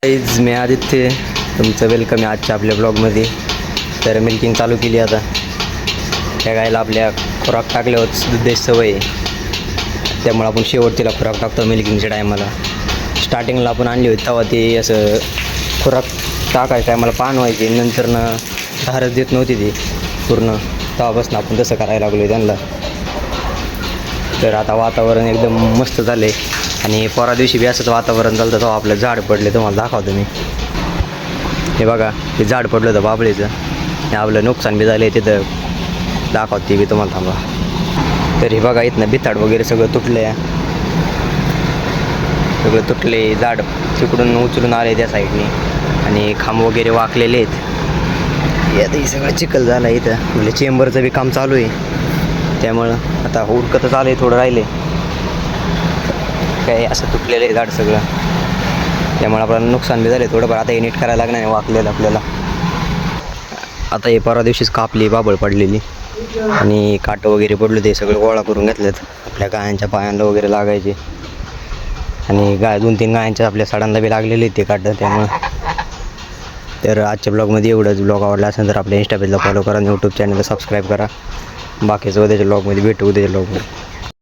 Guys मी आदित्य, तुमचं welcome आहे आजच्या आपल्या ब्लॉगमध्ये. तर मिल्किंग चालू केली आता. त्या गायला आपल्या खुराक टाकल्यावर दुधाची सवय आहे, त्यामुळे आपण शेवटतीला खुराक टाकतो मिल्किंगच्या टायमाला. स्टार्टिंगला आपण आणली होती तेव्हा ते असं खुराक टाकायच्या टायमाला पान व्हायचे, नंतरनं धारच देत नव्हती ती पूर्ण. तेव्हापासून आपण तसं करायला लागलो आहे त्यांना. तर आता वातावरण एकदम मस्त झालं आहे आणि परवा दिवशी बी असंच वातावरण झालं तेव्हा आपलं झाड पडले, तुम्हाला दाखवतो मी. हे बघा, ते झाड पडलं होतं बाबळीचं, हे आपलं नुकसान बी झालं आहे तिथं, दाखवते बी तुम्हाला, थांबा. तर हे बघा, इथनं बिथाड वगैरे सगळं तुटलं आहे, सगळं तुटले. झाड तिकडून उचलून आले त्या साईडने आणि खांब वगैरे वाकलेले आहेत. आता हे सगळं चिखल झालं आहे इथं. म्हणजे चेंबरचं बी काम चालू आहे, त्यामुळं आता उरकतच आलं आहे, थोडं राहिले काय असं तुटलेलं आहे झाड सगळं, त्यामुळे आपल्याला नुकसान बी झालं आहे थोडंफार. आता हे नीट करायला लागणार आहे वाकलेलं आपल्याला. आता हे परवा दिवशीच कापली बाबळ पडलेली आणि काटं वगैरे पडलं, ते सगळं गोळा करून घेतलेत. आपल्या गायांच्या पायांना वगैरे लागायचे आणि 2-3 गायांच्या आपल्या साडांना बी लागलेले ते काटं, त्यामुळं. तर आजच्या ब्लॉगमध्ये एवढंच. ब्लॉग आवडला असेल तर आपल्या इंस्टा पेजला फॉलो करा, यूट्यूब चॅनलला सबस्क्राईब करा. बाकीचं उद्याच्या ब्लॉगमध्ये भेटू, उद्याच्या ब्लॉगमध्ये.